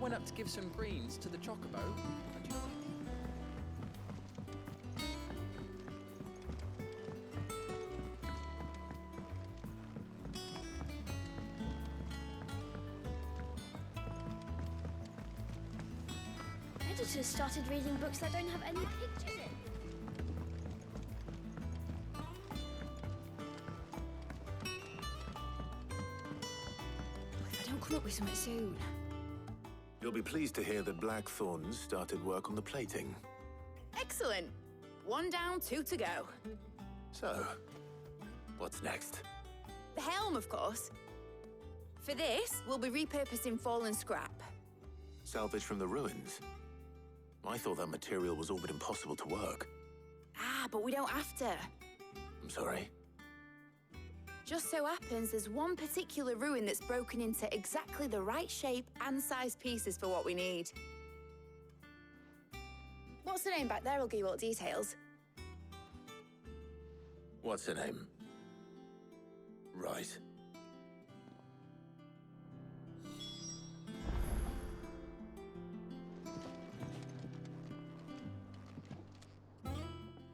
went up to give some greens to the chocobo. And you... Editors started reading books that don't have any pictures in. If I don't come up with something soon. You'll be pleased to hear that Blackthorn's started work on the plating. Excellent. 1 down, 2 to go. So, what's next? The helm, of course. For this, we'll be repurposing fallen scrap. Salvage from the ruins? I thought that material was all but impossible to work. Ah, but we don't have to. I'm sorry. Just so happens there's one particular ruin that's broken into exactly the right shape and size pieces for what we need. What's the name back there? I'll give you all the details. What's her name? Right.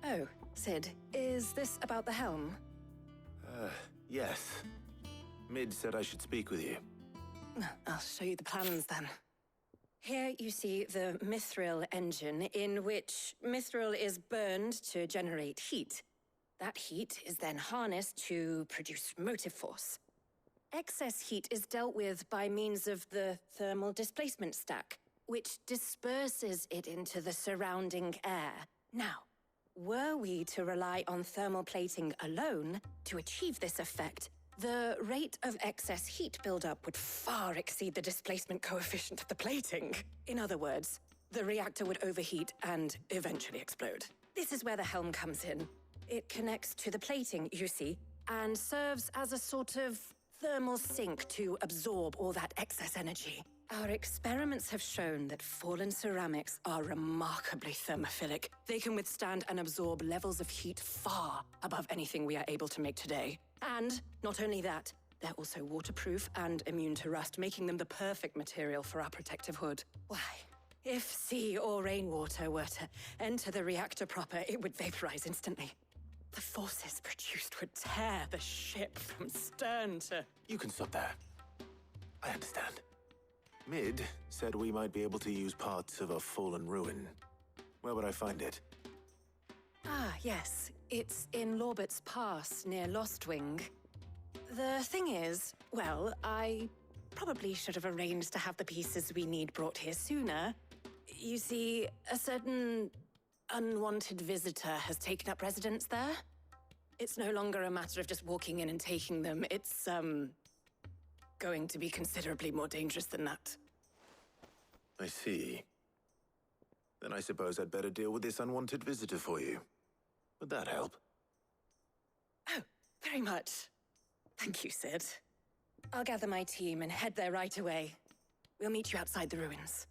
Oh, Sid, is this about the helm? Yes. Mid said I should speak with you. I'll show you the plans then. Here you see the mithril engine, in which mithril is burned to generate heat. That heat is then harnessed to produce motive force. Excess heat is dealt with by means of the thermal displacement stack, which disperses it into the surrounding air. Now, were we to rely on thermal plating alone to achieve this effect, the rate of excess heat buildup would far exceed the displacement coefficient of the plating. In other words, the reactor would overheat and eventually explode. This is where the helm comes in. It connects to the plating, you see, and serves as a sort of thermal sink to absorb all that excess energy. Our experiments have shown that fallen ceramics are remarkably thermophilic. They can withstand and absorb levels of heat far above anything we are able to make today. And not only that, they're also waterproof and immune to rust, making them the perfect material for our protective hood. Why, if sea or rainwater were to enter the reactor proper, it would vaporize instantly. The forces produced would tear the ship from stern to... You can stop there. I understand. Mid said we might be able to use parts of a fallen ruin. Where would I find it? Ah, yes. It's in Lorbert's Pass, near Lostwing. The thing is, well, I probably should have arranged to have the pieces we need brought here sooner. You see, a certain unwanted visitor has taken up residence there. It's no longer a matter of just walking in and taking them. It's, going to be considerably more dangerous than that. I see. Then I suppose I'd better deal with this unwanted visitor for you. Would that help? Oh, very much. Thank you, Sid. I'll gather my team and head there right away. We'll meet you outside the ruins.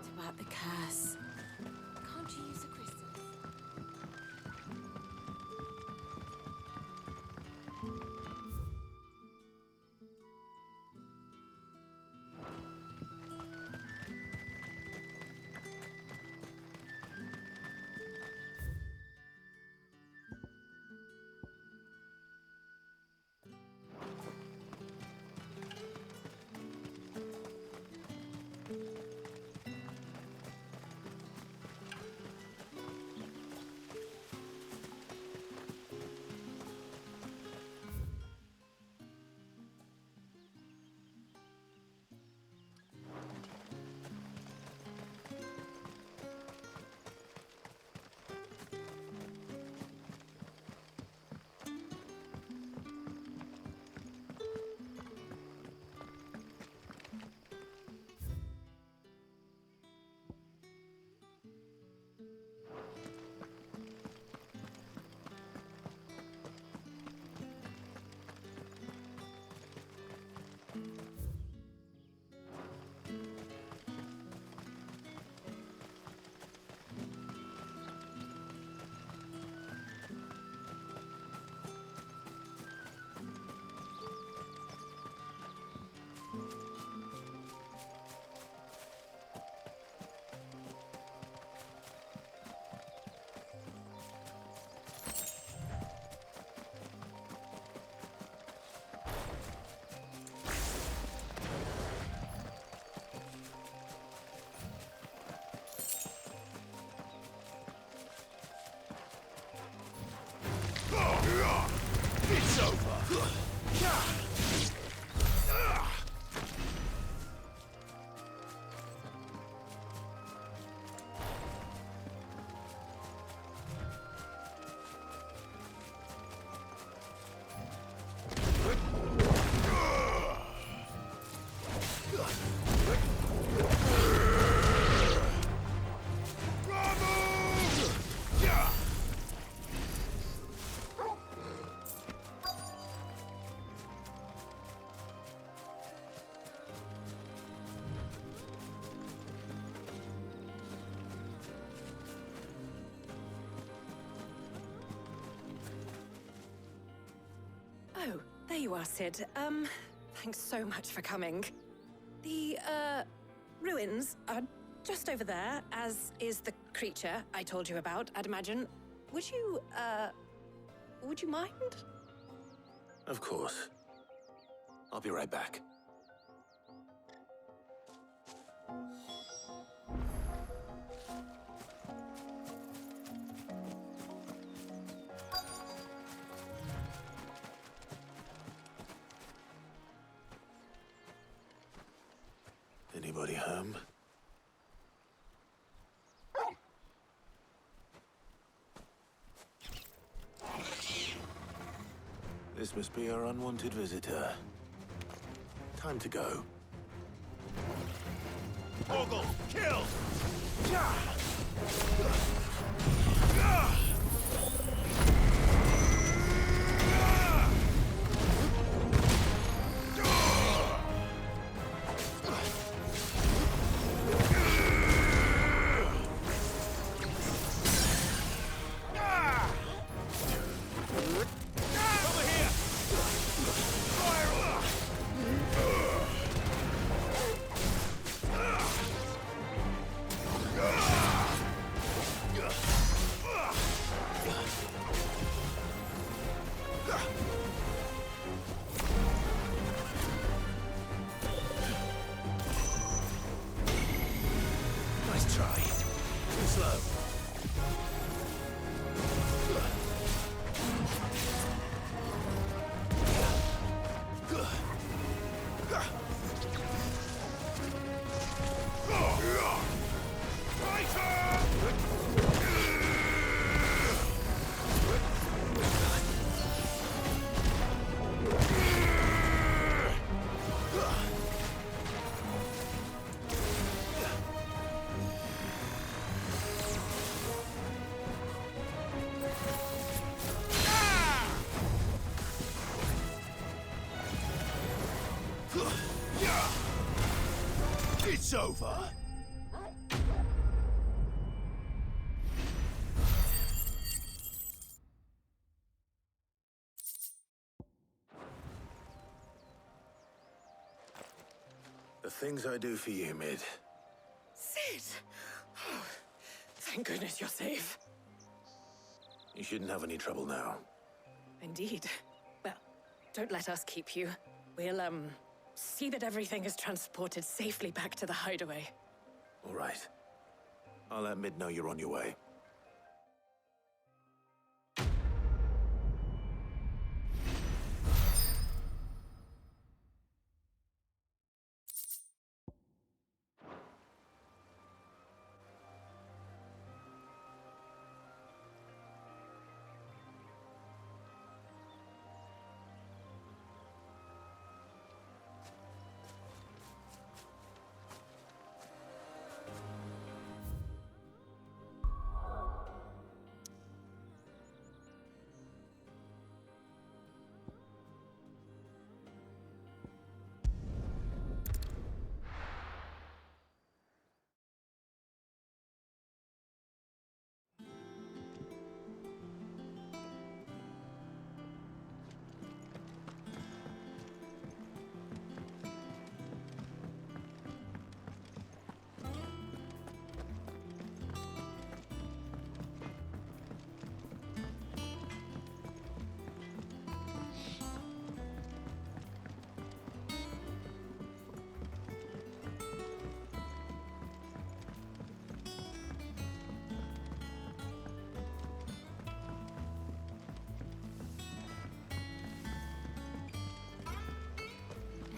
What about the curse? Can't you use the crystals? There you are, Sid. Thanks so much for coming. The, ruins are just over there, as is the creature I told you about, I'd imagine. Would you mind? Of course. I'll be right back. Anybody home? This must be our unwanted visitor. Time to go. Ogle, kill! Nice try. Too slow. It's over. The things I do for you, Mid. Sid! Oh, thank goodness you're safe. You shouldn't have any trouble now. Indeed. Well, don't let us keep you. We'll, see that everything is transported safely back to the hideaway. All right. I'll let Mid know you're on your way.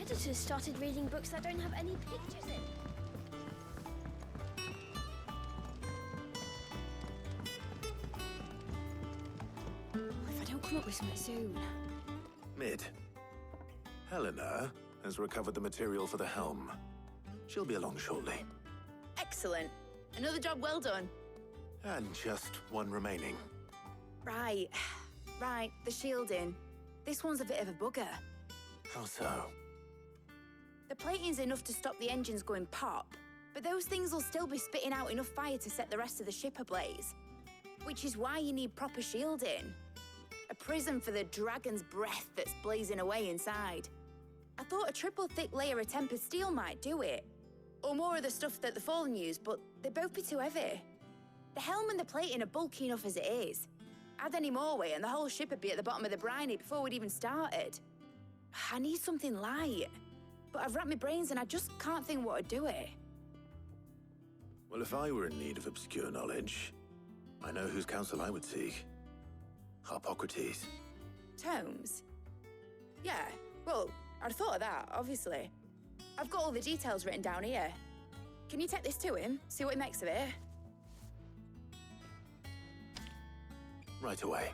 Editors started reading books that don't have any pictures in. If I don't come up with something soon. Mid. Helena has recovered the material for the helm. She'll be along shortly. Excellent. Another job well done. And just one remaining. Right. Right, the shielding. This one's a bit of a bugger. How so? The plating's enough to stop the engines going pop, but those things will still be spitting out enough fire to set the rest of the ship ablaze. Which is why you need proper shielding. A prison for the dragon's breath that's blazing away inside. I thought a triple thick layer of tempered steel might do it. Or more of the stuff that the Fallen use, but they'd both be too heavy. The helm and the plating are bulky enough as it is. Add any more weight and the whole ship would be at the bottom of the briny before we'd even started. I need something light. But I've racked my brains and I just can't think what would do it. Well, if I were in need of obscure knowledge, I know whose counsel I would seek. Harpocrates. Tomes? Yeah, well, I'd thought of that, obviously. I've got all the details written down here. Can you take this to him, see what he makes of it? Right away.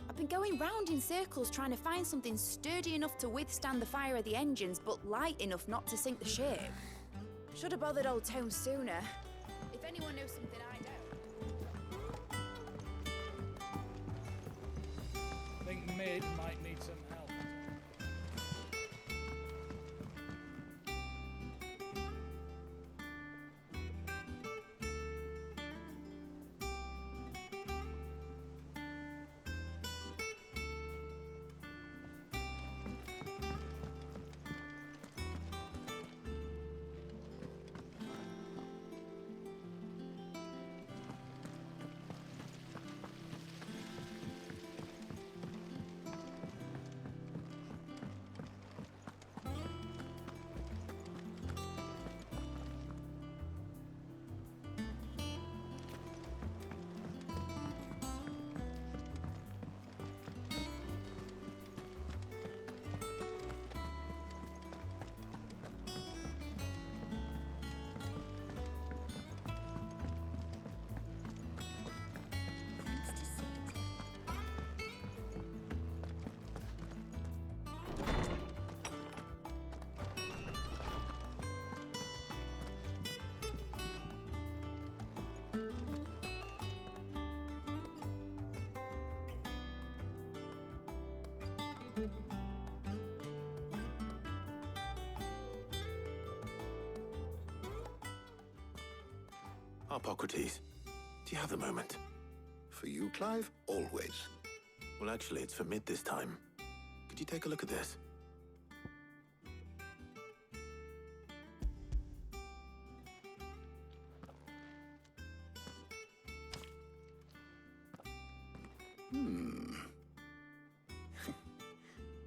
I've been going round in circles trying to find something sturdy enough to withstand the fire of the engines, but light enough not to sink the ship. Should have bothered old Tone sooner. If anyone knows something I don't. I think Mid might need some help. Harpocrates, do you have a moment? For you, Clive, always. Well, actually, it's for Mid this time. Could you take a look at this?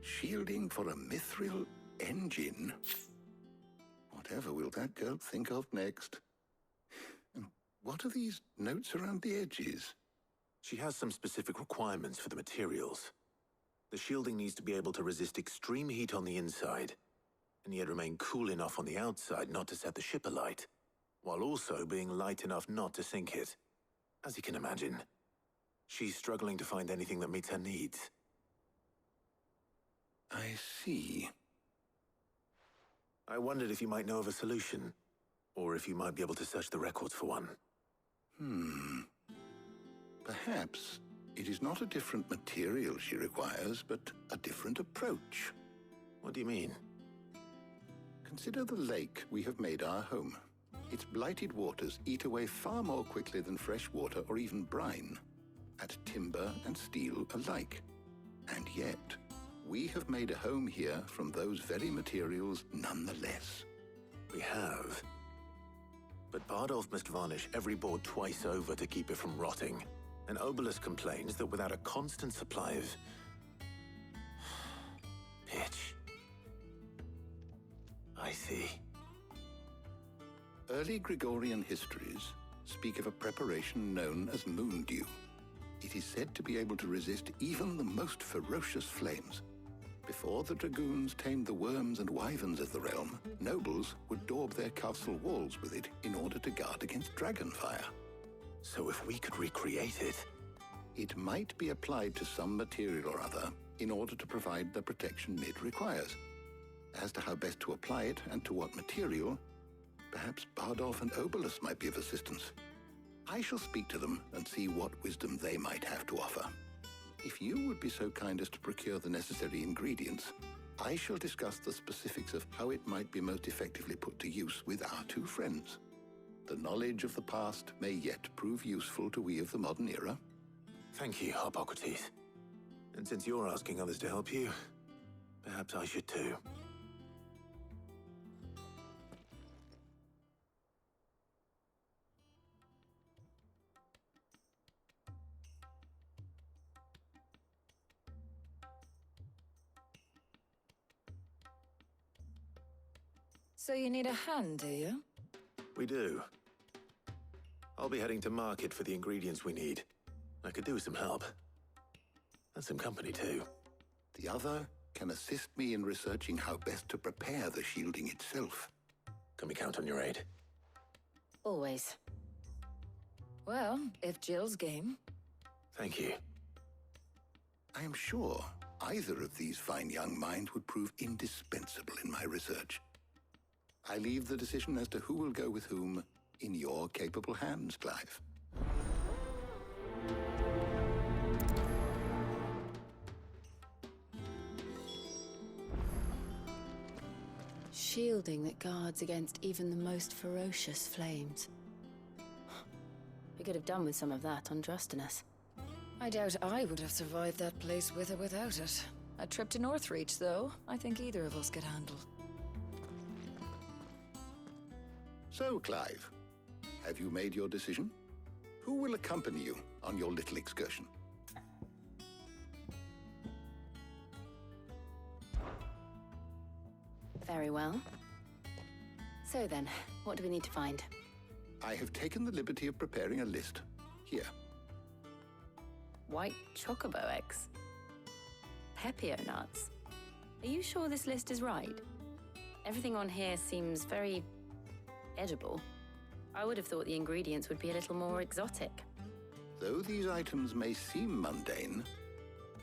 Shielding for a mithril engine. Whatever will that girl think of next? And what are these notes around the edges? She has some specific requirements for the materials. The shielding needs to be able to resist extreme heat on the inside, and yet remain cool enough on the outside not to set the ship alight, while also being light enough not to sink it. As you can imagine, she's struggling to find anything that meets her needs. I see. I wondered if you might know of a solution, or if you might be able to search the records for one. Perhaps it is not a different material she requires, but a different approach. What do you mean? Consider the lake we have made our home. Its blighted waters eat away far more quickly than fresh water or even brine, at timber and steel alike. And yet, we have made a home here from those very materials nonetheless. We have. But Bardolph must varnish every board twice over to keep it from rotting. And Obelus complains that without a constant supply of pitch. I see. Early Gregorian histories speak of a preparation known as moon dew. It is said to be able to resist even the most ferocious flames. Before the dragoons tamed the worms and wyverns of the realm, nobles would daub their castle walls with it in order to guard against dragonfire. So if we could recreate it... It might be applied to some material or other in order to provide the protection Mid requires. As to how best to apply it and to what material, perhaps Bardolph and Obelus might be of assistance. I shall speak to them and see what wisdom they might have to offer. If you would be so kind as to procure the necessary ingredients, I shall discuss the specifics of how it might be most effectively put to use with our two friends. The knowledge of the past may yet prove useful to we of the modern era. Thank you, Hippocrates. And since you're asking others to help you, perhaps I should too. So you need a hand, do you? We do. I'll be heading to market for the ingredients we need. I could do with some help. And some company too. The other can assist me in researching how best to prepare the shielding itself. Can we count on your aid? Always. Well, if Jill's game. Thank you. I am sure either of these fine young minds would prove indispensable in my research. I leave the decision as to who will go with whom in your capable hands, Clive. Shielding that guards against even the most ferocious flames. We could have done with some of that on Drustinus. I doubt I would have survived that place with or without it. A trip to Northreach, though, I think either of us could handle. So, Clive, have you made your decision? Who will accompany you on your little excursion? Very well. So then, what do we need to find? I have taken the liberty of preparing a list. Here. White chocobo eggs. Pepio nuts. Are you sure this list is right? Everything on here seems very edible. I would have thought the ingredients would be a little more exotic. Though these items may seem mundane,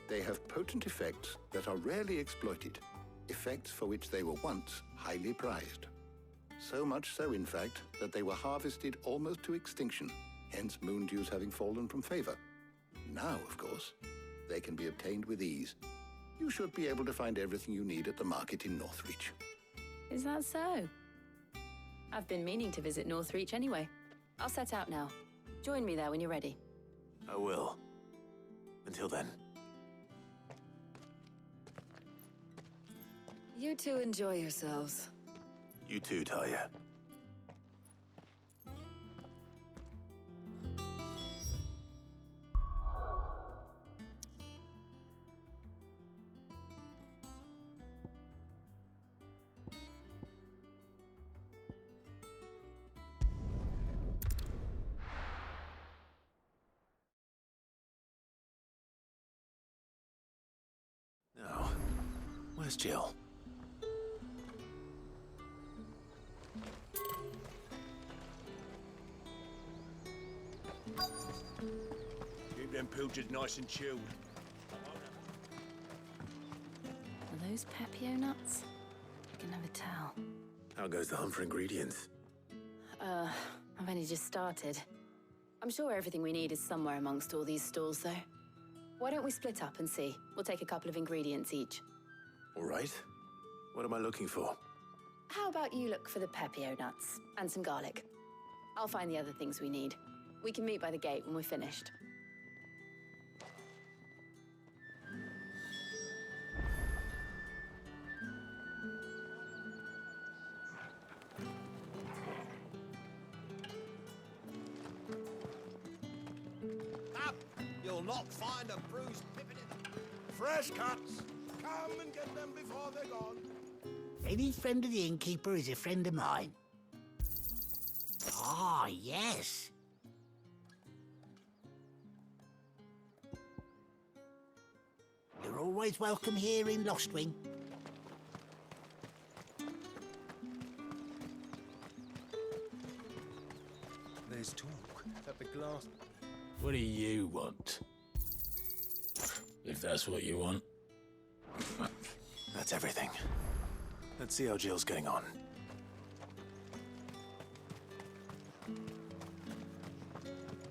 they have potent effects that are rarely exploited, effects for which they were once highly prized. So much so, in fact, that they were harvested almost to extinction, hence moon dews having fallen from favor. Now, of course, they can be obtained with ease. You should be able to find everything you need at the market in Northreach. Is that so? I've been meaning to visit Northreach anyway. I'll set out now. Join me there when you're ready. I will. Until then. You two enjoy yourselves. You too, Talia. Now, where's Jill? Keep them pilchards nice and chilled. Are those Pepio nuts? I can never tell. How goes the hunt for ingredients? I've only just started. I'm sure everything we need is somewhere amongst all these stalls, though. Why don't we split up and see? We'll take a couple of ingredients each. All right. What am I looking for? How about you look for the Pepio nuts and some garlic? I'll find the other things we need. We can meet by the gate when we're finished. Up! You'll not find a bruised pippin in the... Fresh cuts! Come and get them before they're gone. Any friend of the innkeeper is a friend of mine. Ah, yes. You're always welcome here in Lostwing. There's talk at the glass... What do you want? If that's what you want. That's everything. Let's see how Jill's getting on.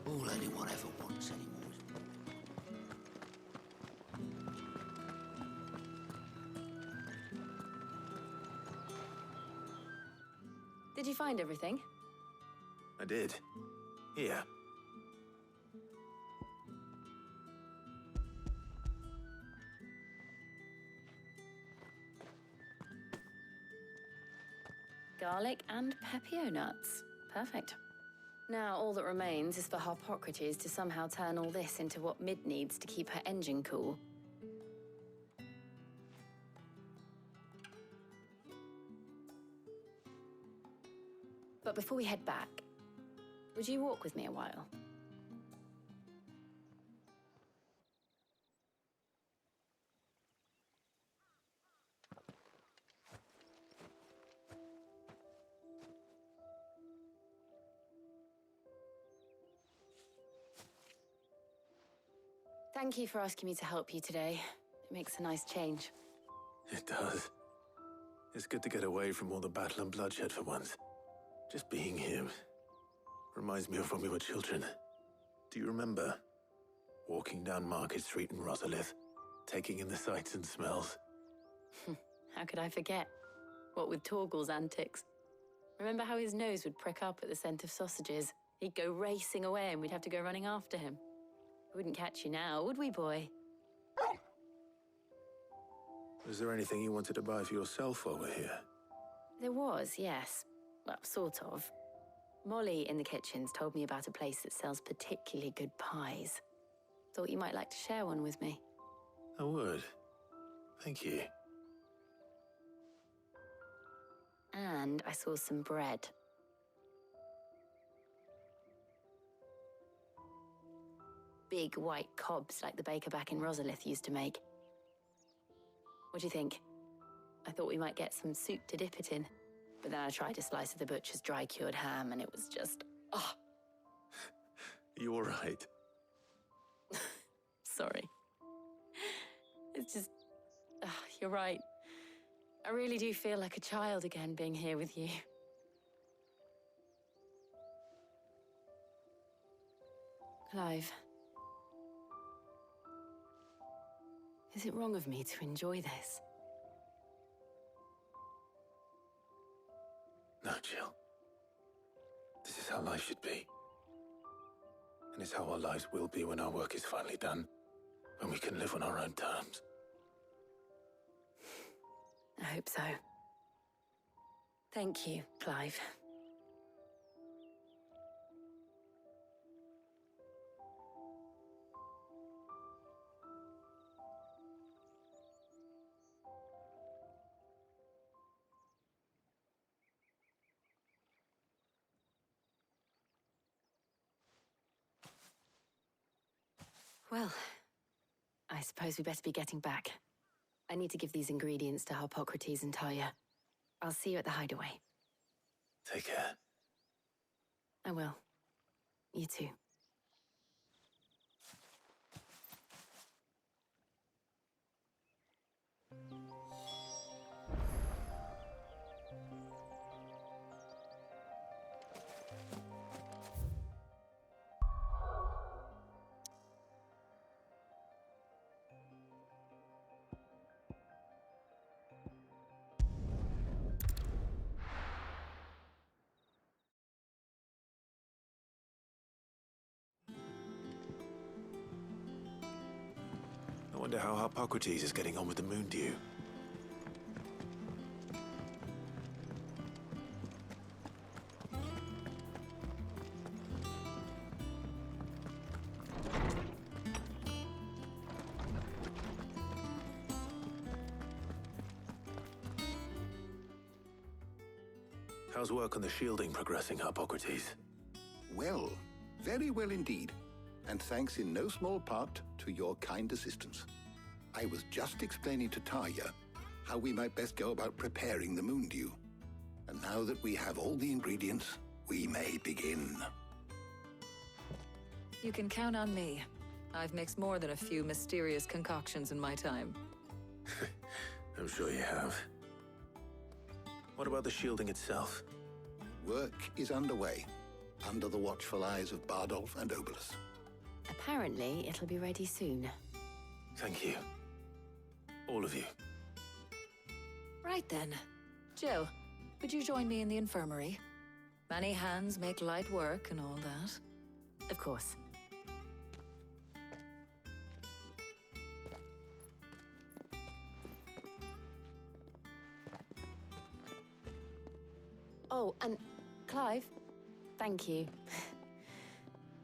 All anyone ever wants anymore. Did you find everything? I did. Here. Garlic and pepio nuts. Perfect. Now all that remains is for Harpocrates to somehow turn all this into what Mid needs to keep her engine cool. But before we head back, would you walk with me a while? Thank you for asking me to help you today. It makes a nice change. It does. It's good to get away from all the battle and bloodshed for once. Just being here reminds me of when we were children. Do you remember? Walking down Market Street in Rosalith, taking in the sights and smells. How could I forget? What with Torgal's antics. Remember how his nose would prick up at the scent of sausages? He'd go racing away and we'd have to go running after him. We wouldn't catch you now, would we, boy? Was there anything you wanted to buy for yourself while we're here? There was, yes. Well, sort of. Molly in the kitchens told me about a place that sells particularly good pies. Thought you might like to share one with me. I would. Thank you. And I saw some bread. Big white cobs like the baker back in Rosalith used to make. What do you think? I thought we might get some soup to dip it in. But then I tried a slice of the butcher's dry-cured ham and it was just... oh. You all right? Sorry. It's just... you're right. I really do feel like a child again being here with you. Clive. Is it wrong of me to enjoy this? No, Jill. This is how life should be. And it's how our lives will be when our work is finally done. When we can live on our own terms. I hope so. Thank you, Clive. Well, I suppose we better be getting back. I need to give these ingredients to Harpocrates and Talia. I'll see you at the hideaway. Take care. I will. You too. I wonder how Harpocrates is getting on with the moon dew. How's work on the shielding progressing, Harpocrates? Well, very well indeed. And thanks in no small part to your kind assistance. I was just explaining to Talia how we might best go about preparing the moon dew. And now that we have all the ingredients, we may begin. You can count on me. I've mixed more than a few mysterious concoctions in my time. I'm sure you have. What about the shielding itself? Work is underway, under the watchful eyes of Bardolph and Obolus. Apparently, it'll be ready soon. Thank you. All of you. Right then. Jill, would you join me in the infirmary? Many hands make light work and all that. Of course. Oh, and Clive, thank you.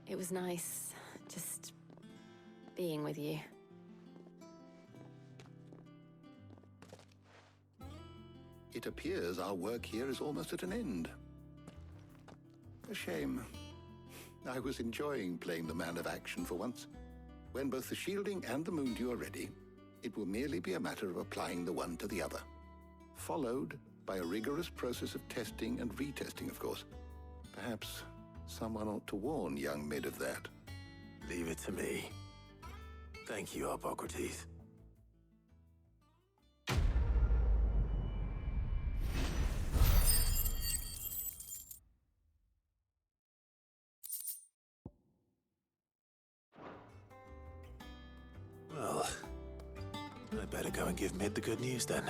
It was nice just being with you. It appears our work here is almost at an end. A shame. I was enjoying playing the man of action for once. When both the shielding and the moondew are ready, it will merely be a matter of applying the one to the other. Followed by a rigorous process of testing and retesting, of course. Perhaps someone ought to warn young Mid of that. Leave it to me. Thank you, Hippocrates. Well, I better go and give Mid the good news then.